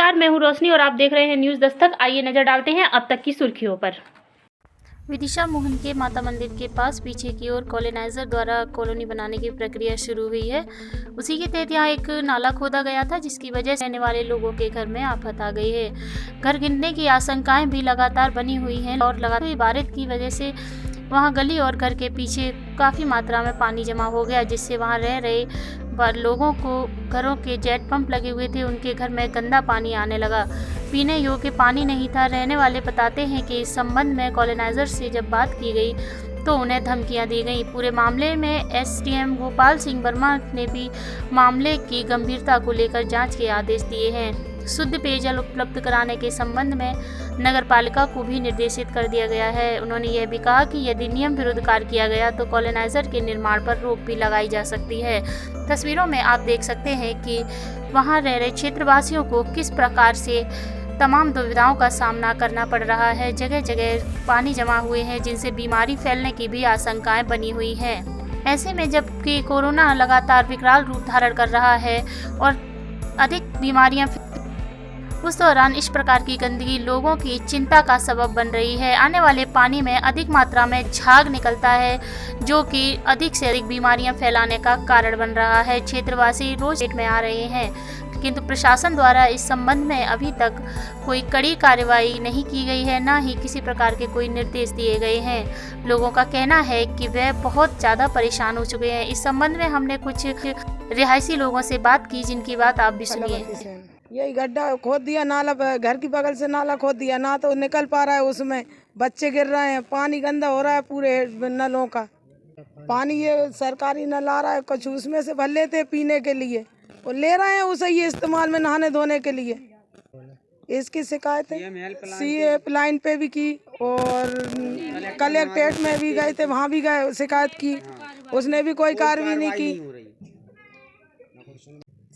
नमस्कार, मैं हूँ रोशनी और आप देख रहे हैं न्यूज़ दस्तक। आइए नजर डालते हैं अब तक की सुर्खियों पर। विदिशा मोहन के माता मंदिर के पास पीछे की ओर कॉलोनाइजर द्वारा कॉलोनी बनाने की प्रक्रिया शुरू हुई है। उसी के तहत यहाँ एक नाला खोदा गया था, जिसकी वजह से रहने वाले लोगों के घर में आफत आ गई है। घर गिरने की आशंकाएं भी लगातार बनी हुई हैं और लगातार हुई बारिश की वजह से वहाँ गली और घर के पीछे काफ़ी मात्रा में पानी जमा हो गया, जिससे वहाँ रह रहे लोगों को घरों के जेट पंप लगे हुए थे, उनके घर में गंदा पानी आने लगा। पीने योग्य पानी नहीं था। रहने वाले बताते हैं कि इस संबंध में कॉलोनाइजर से जब बात की गई तो उन्हें धमकियां दी गई। पूरे मामले में एसडीएम गोपाल सिंह वर्मा ने भी मामले की गंभीरता को लेकर जांच के आदेश दिए हैं। शुद्ध पेयजल उपलब्ध कराने के संबंध में नगर पालिका को भी निर्देशित कर दिया गया है। उन्होंने यह भी कहा कि यदि नियम विरुद्ध कार्य किया गया तो कॉलोनाइजर के निर्माण पर रोक भी लगाई जा सकती है। तस्वीरों में आप देख सकते हैं कि वहां रह रहे क्षेत्रवासियों को किस प्रकार से तमाम दुविधाओं का सामना करना पड़ रहा है। जगह जगह पानी जमा हुए हैं, जिनसे बीमारी फैलने की भी आशंकाएं बनी हुई हैं। ऐसे में जबकि कोरोना लगातार विकराल रूप धारण कर रहा है और अधिक बीमारियां, उस दौरान इस प्रकार की गंदगी लोगों की चिंता का सबब बन रही है। आने वाले पानी में अधिक मात्रा में झाग निकलता है, जो कि अधिक से अधिक बीमारियां फैलाने का कारण बन रहा है। क्षेत्रवासी रोज पेट में आ रहे हैं, किंतु प्रशासन द्वारा इस संबंध में अभी तक कोई कड़ी कार्रवाई नहीं की गई है, न ही किसी प्रकार के कोई निर्देश दिए गए हैं। लोगों का कहना है कि वे बहुत ज़्यादा परेशान हो चुके हैं। इस संबंध में हमने कुछ रिहायशी लोगों से बात की, जिनकी बात आप भी सुनिए। यही गड्ढा खोद दिया, नाला घर की बगल से नाला खोद दिया, ना तो निकल पा रहा है, उसमें बच्चे गिर रहे हैं, पानी गंदा हो रहा है पूरे नलों का। पानी ये सरकारी नल आ रहा है, कुछ उसमें से भर लेते पीने के लिए और ले रहे हैं उसे ये इस्तेमाल में नहाने धोने के लिए। इसकी शिकायत सीएम लाइन पे भी की और कलेक्ट्रेट में भी गए थे, वहाँ भी गए, शिकायत की, उसने भी कोई कार्रवाई नहीं की।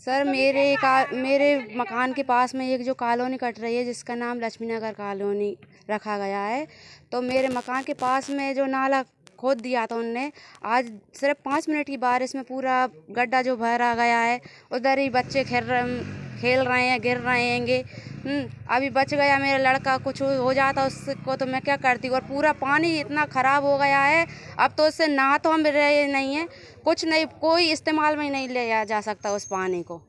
सर मेरे मकान के पास में एक जो कॉलोनी कट रही है, जिसका नाम लक्ष्मी नगर कॉलोनी रखा गया है, तो मेरे मकान के पास में जो नाला खोद दिया था उनने, आज सिर्फ 5 मिनट की बारिश में पूरा गड्ढा जो भरा गया है, उधर ही बच्चे खेल रहे हैं, गिर रहे हैंगे। अभी बच गया मेरा लड़का, कुछ हो जाता उसको तो मैं क्या करती। और पूरा पानी इतना ख़राब हो गया है, अब तो उससे नहा तो हम रहे नहीं हैं, कुछ नहीं, कोई इस्तेमाल में नहीं लिया जा सकता उस पानी को।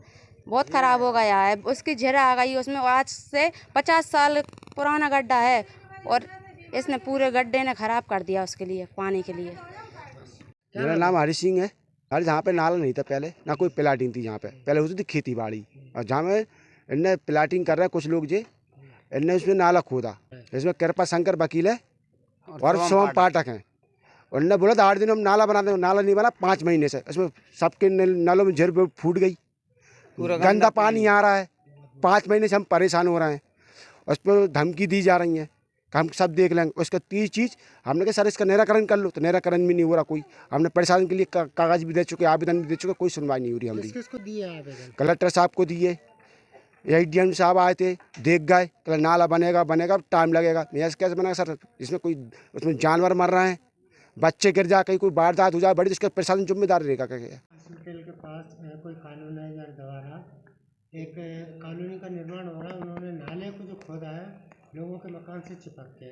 बहुत ख़राब हो गया है, उसकी झिरा आ गई उसमें। आज से 50 साल पुराना गड्ढा है और इसने पूरे गड्ढे ने ख़राब कर दिया उसके लिए, पानी के लिए। मेरा नाम हरी सिंह है। अरे जहाँ पे नाला नहीं था पहले, ना कोई प्लाटिंग थी, यहाँ पे पहले होती थी खेती बाड़ी, और जहाँ में इनने प्लाटिंग कर रहे हैं कुछ लोग जे, इनने उसमें नाला खोदा। इसमें कृपा शंकर वकील है और सोम पाठक हैं। उनने बोला था 8 दिन हम नाला बना देंगे, नाला नहीं बना 5 महीने से। इसमें सबके नलों में झिर फूट गई, गंदा पानी आ रहा है। 5 महीने से हम परेशान हो रहे हैं। उस पर धमकी दी जा रही है कि हम सब देख लेंगे। उसका 30 चीज़ हमने कहा सर इसका निराकरण कर लो, तो निराकरण भी नहीं हो रहा कोई। हमने प्रशासन के लिए कागज भी दे चुके, आवेदन भी दे चुके, कोई सुनवाई नहीं हो रही हमारी। किसको दिए आवेदन? कलेक्टर साहब को दिए, एडीएम साहब आए थे, देख गए, कल नाला बनेगा टाइम लगेगा। नहीं ऐसे कैसे बनेगा सर, इसमें कोई उसमें जानवर मर रहे हैं, बच्चे गिर जाए, कहीं कोई वारदात हो जाए बड़ी, तो इसका प्रशासन जिम्मेदार रहेगा क्या? हॉस्पिटल के पास कोई कॉलोनाइजर द्वारा एक कॉलोनी का निर्माण हो रहा है। उन्होंने नाले को जो खोदा है लोगों के मकान से चिपक के,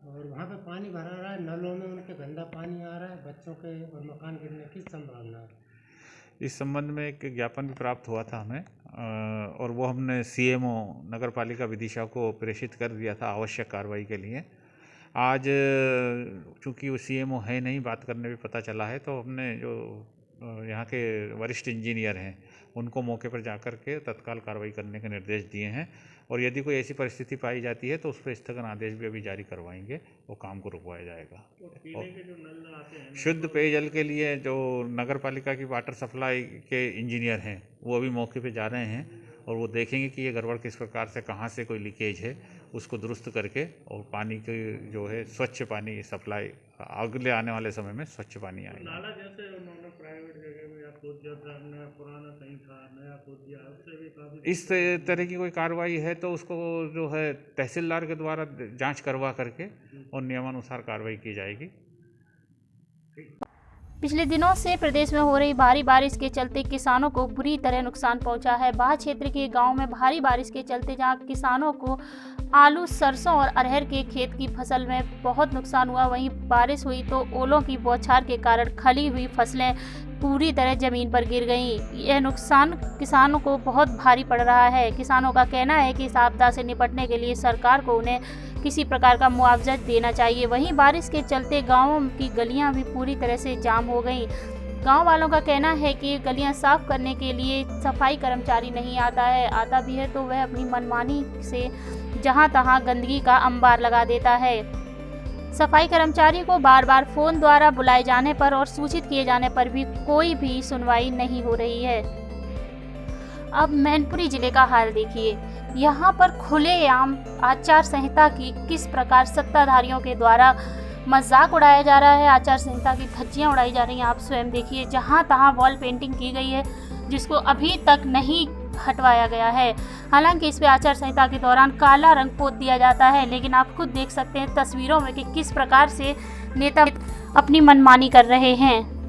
और वहाँ पे पानी भरा रहा है, नलों में उनके गंदा पानी आ रहा है, बच्चों के और मकान गिरने की संभावना है। इस संबंध में एक ज्ञापन भी प्राप्त हुआ था हमें, और वो हमने सीएमओ नगर पालिका विदिशा को प्रेषित कर दिया था आवश्यक कार्रवाई के लिए। आज चूँकि वो सीएमओ है नहीं, बात करने भी पता चला है, तो हमने जो यहाँ के वरिष्ठ इंजीनियर हैं उनको मौके पर जाकर के तत्काल कार्रवाई करने के निर्देश दिए हैं, और यदि कोई ऐसी परिस्थिति पाई जाती है तो उस पर स्थगन आदेश भी अभी जारी करवाएंगे, वो काम को रुकवाया जाएगा। और शुद्ध पेयजल के लिए जो नगर पालिका की वाटर सप्लाई के इंजीनियर हैं वो अभी मौके पे जा रहे हैं, और वो देखेंगे कि ये गड़बड़ किस प्रकार से, कहाँ से कोई लीकेज है, उसको दुरुस्त करके और पानी की जो है स्वच्छ पानी सप्लाई अगले आने वाले समय में स्वच्छ पानी आएगा। नाला जैसे उन्होंने प्राइवेट जगह में या खोद दिया था, नया पुराना कहीं था, नया खोद दिया, उससे भी काफी इस तरह की कोई कार्रवाई है तो उसको जो है तहसीलदार के द्वारा जांच करवा करके और नियमानुसार कार्रवाई की जाएगी। पिछले दिनों से प्रदेश में हो रही भारी बारिश के चलते किसानों को बुरी तरह नुकसान पहुंचा है। बाह क्षेत्र के गांव में भारी बारिश के चलते जहां किसानों को आलू, सरसों और अरहर के खेत की फसल में बहुत नुकसान हुआ, वहीं बारिश हुई तो ओलों की बौछार के कारण खली हुई फसलें पूरी तरह जमीन पर गिर गईं। यह नुकसान किसानों को बहुत भारी पड़ रहा है। किसानों का कहना है कि इस आपदा से निपटने के लिए सरकार को उन्हें किसी प्रकार का मुआवजा देना चाहिए। वहीं बारिश के चलते गांवों की गलियां भी पूरी तरह से जाम हो गईं। गांव वालों का कहना है कि गलियां साफ करने के लिए सफाई कर्मचारी नहीं आता भी है तो वह अपनी मनमानी से जहां तहां गंदगी का अंबार लगा देता है। सफाई कर्मचारी को बार बार फोन द्वारा बुलाए जाने पर और सूचित किए जाने पर भी कोई भी सुनवाई नहीं हो रही है। अब मैनपुरी जिले का हाल देखिए। यहाँ पर खुलेआम आचार संहिता की किस प्रकार सत्ताधारियों के द्वारा मजाक उड़ाया जा रहा है, आचार संहिता की धज्जियां उड़ाई जा रही हैं। आप स्वयं देखिए, जहाँ तहाँ वॉल पेंटिंग की गई है जिसको अभी तक नहीं हटवाया गया है। हालांकि इस पे आचार संहिता के दौरान काला रंग पोत दिया जाता है, लेकिन आप खुद देख सकते हैं तस्वीरों में कि किस प्रकार से नेता अपनी मनमानी कर रहे हैं।